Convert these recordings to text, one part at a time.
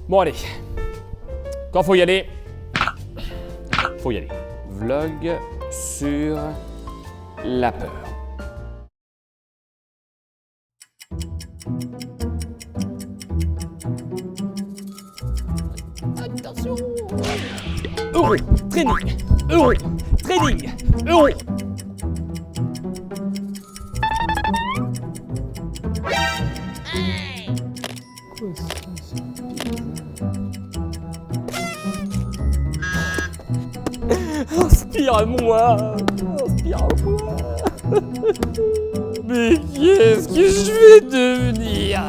Bon allez, quand faut y aller, faut y aller. Vlog sur la peur. Attention. Euro, training, euro, training, euro. Inspire-moi, inspire-moi. Mais qu'est-ce que je vais devenir?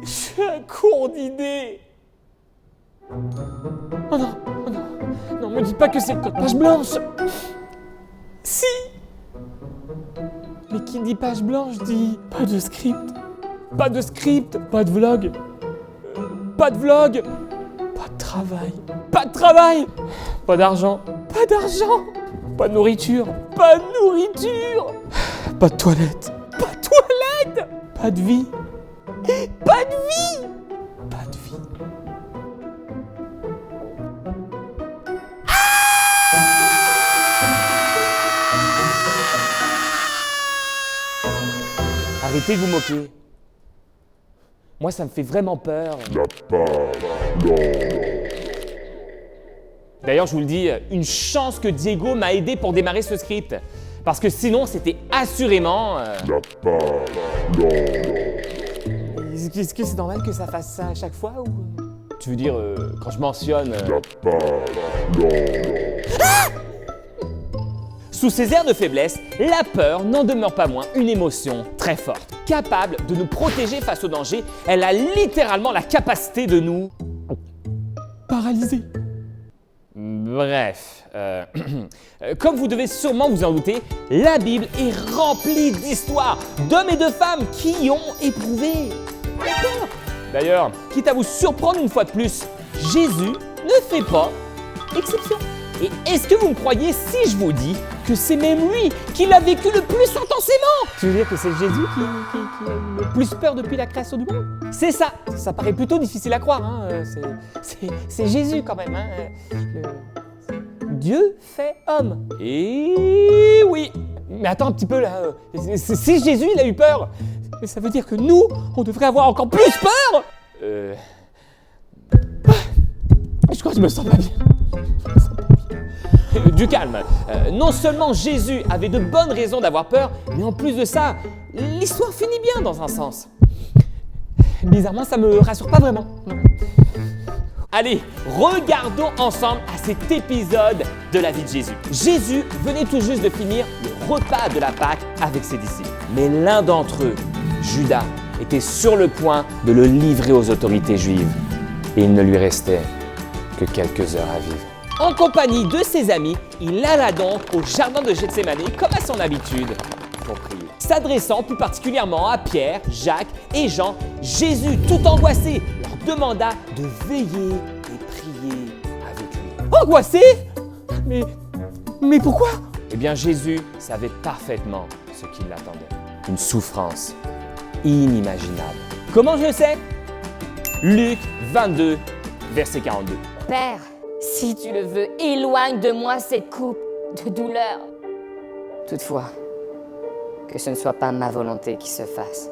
Je suis un con d'idées. Oh non, oh non, non, me dites pas que c'est le code page blanche. Si. Mais qui dit page blanche dit pas de script. Pas de script, pas de vlog. Pas de vlog. Pas de travail. Pas de travail. Pas d'argent. Pas d'argent. Pas de nourriture. Pas de nourriture. Pas de toilette. Pas de toilette. Pas de vie. Pas de vie. Pas de vie. Arrêtez de vous moquer. Moi, ça me fait vraiment peur. D'ailleurs, je vous le dis, une chance que Diego m'a aidé pour démarrer ce script. Parce que sinon, c'était assurément... Est-ce que c'est normal que ça fasse ça à chaque fois ou... Tu veux dire, quand je mentionne... Sous ces airs de faiblesse, la peur n'en demeure pas moins une émotion très forte. Capable de nous protéger face au danger, elle a littéralement la capacité de nous... paralyser. Bref, comme vous devez sûrement vous en douter, la Bible est remplie d'histoires d'hommes et de femmes qui ont éprouvé la peur. D'ailleurs, quitte à vous surprendre une fois de plus, Jésus ne fait pas exception. Et est-ce que vous me croyez si je vous dis que c'est même lui qui l'a vécu le plus intensément? Tu veux dire que c'est Jésus qui a eu le plus peur depuis la création du monde? C'est ça. Ça paraît plutôt difficile à croire. Hein. C'est Jésus quand même. Hein. Dieu fait homme. Et oui. Mais attends un petit peu là. Si Jésus il a eu peur, ça veut dire que nous, on devrait avoir encore plus peur. Je crois que je me sens pas bien. Du calme. Non seulement Jésus avait de bonnes raisons d'avoir peur, mais en plus de ça, l'histoire finit bien dans un sens. Bizarrement, ça me rassure pas vraiment. Allez, regardons ensemble à cet épisode de la vie de Jésus. Jésus venait tout juste de finir le repas de la Pâque avec ses disciples. Mais l'un d'entre eux, Judas, était sur le point de le livrer aux autorités juives. Et il ne lui restait que quelques heures à vivre. En compagnie de ses amis, il alla donc au jardin de Gethsémani comme à son habitude pour prier. S'adressant plus particulièrement à Pierre, Jacques et Jean, Jésus, tout angoissé, leur demanda de veiller et prier avec lui. Angoissé? Mais pourquoi? Eh bien, Jésus savait parfaitement ce qui l'attendait. Une souffrance inimaginable. Comment je le sais? Luc 22, verset 42. Père, si tu le veux, éloigne de moi cette coupe de douleur. Toutefois, que ce ne soit pas ma volonté qui se fasse,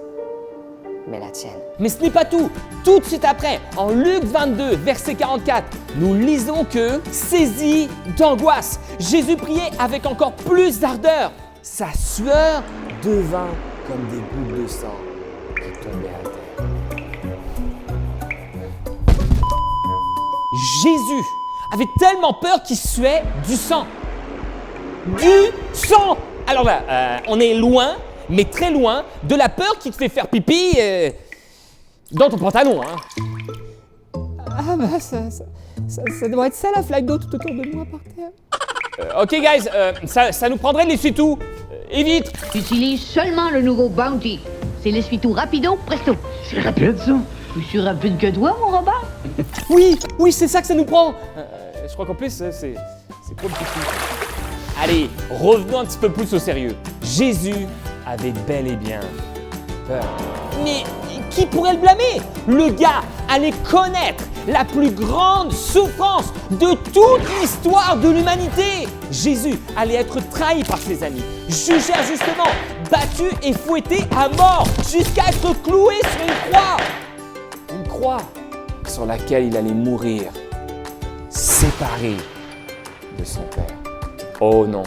mais la tienne. Mais ce n'est pas tout. Tout de suite après, en Luc 22, verset 44, nous lisons que, saisi d'angoisse, Jésus priait avec encore plus d'ardeur. Sa sueur devint comme des gouttes de sang qui tombaient à terre. Jésus avait tellement peur qu'il suait du sang. Du sang! Alors là, on est loin, mais très loin, de la peur qui te fait faire pipi dans ton pantalon. Hein. Ah bah ça doit être ça la flaque d'eau tout autour de moi par terre. Ok guys, ça nous prendrait de l'essuie-tout. Et vite! Utilise seulement le nouveau Bounty. C'est l'essuie-tout rapido, presto. C'est rapide ça? Plus rapide que toi, mon Robin. Oui, c'est ça que ça nous prend. Je crois qu'en plus, c'est trop petit. Allez, revenons un petit peu plus au sérieux. Jésus avait bel et bien peur. Mais qui pourrait le blâmer? Le gars allait connaître la plus grande souffrance de toute l'histoire de l'humanité. Jésus allait être trahi par ses amis, jugé injustement, battu et fouetté à mort, jusqu'à être cloué sur une croix. Une croix sur laquelle il allait mourir, séparé de son Père. Oh non,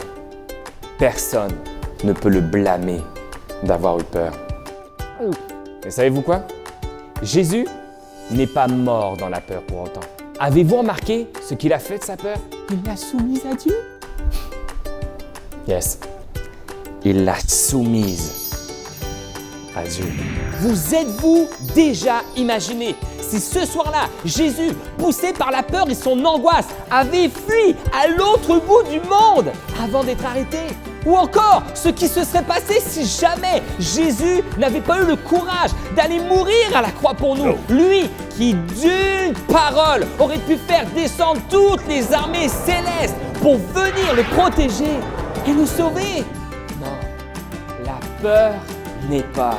personne ne peut le blâmer d'avoir eu peur. Et savez-vous quoi? Jésus n'est pas mort dans la peur pour autant. Avez-vous remarqué ce qu'il a fait de sa peur? Il l'a soumise à Dieu. Yes, il l'a soumise à Dieu. Vous êtes-vous déjà imaginé si ce soir-là, Jésus, poussé par la peur et son angoisse, avait fui à l'autre bout du monde avant d'être arrêté? Ou encore, ce qui se serait passé si jamais Jésus n'avait pas eu le courage d'aller mourir à la croix pour nous. Lui qui, d'une parole, aurait pu faire descendre toutes les armées célestes pour venir le protéger et nous sauver. Non, la peur n'est pas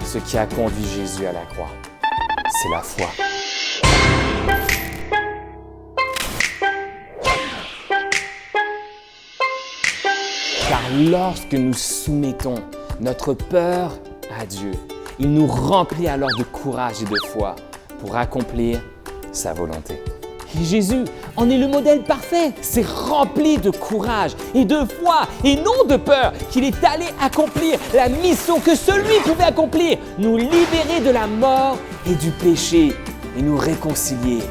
ce qui a conduit Jésus à la croix. C'est la foi. Car lorsque nous soumettons notre peur à Dieu, il nous remplit alors de courage et de foi pour accomplir sa volonté. Et Jésus en est le modèle parfait. C'est rempli de courage et de foi et non de peur qu'il est allé accomplir la mission que seul lui pouvait accomplir, nous libérer de la mort et du péché et nous réconcilier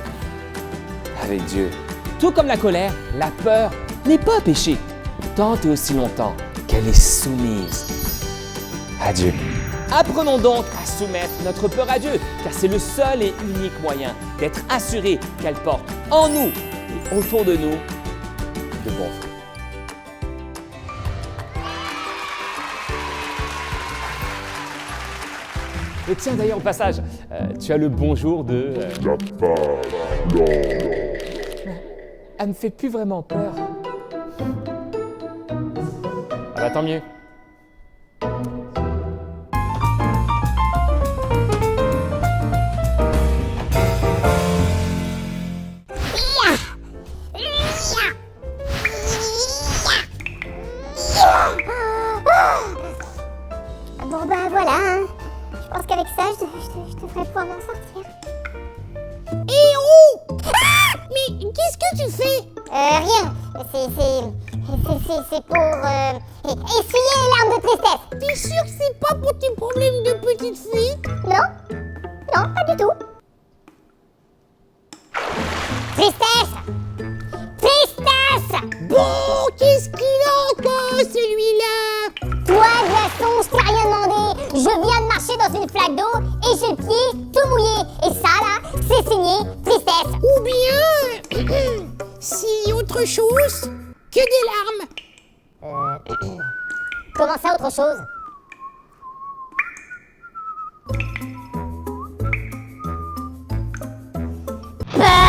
avec Dieu. Tout comme la colère, la peur n'est pas péché, tant et aussi longtemps qu'elle est soumise à Dieu. Apprenons donc à soumettre notre peur à Dieu, car c'est le seul et unique moyen d'être assuré qu'elle porte en nous et autour de nous de bons fruits. Et tiens d'ailleurs au passage, tu as le bonjour de... Elle me fait plus vraiment peur. Ah bah tant mieux. Bon bah voilà, hein. Je pense qu'avec ça, je devrais pouvoir m'en sortir. Eh oh! Ah! Mais qu'est-ce que tu fais? Rien. C'est pour essuyer les larmes de tristesse. T'es sûr que c'est pas pour tes problèmes de petite fille? Non, non, pas du tout. Tristesse! Tristesse! Bon, qu'est-ce qu'il a encore, celui-là? Toi, glaçon, je t'ai rien demandé. Je viens de marcher dans une flaque d'eau et j'ai le pied tout mouillé. Et ça, là, c'est signé tristesse. Ou bien... si autre chose que des larmes. Comment ça, autre chose? Peur!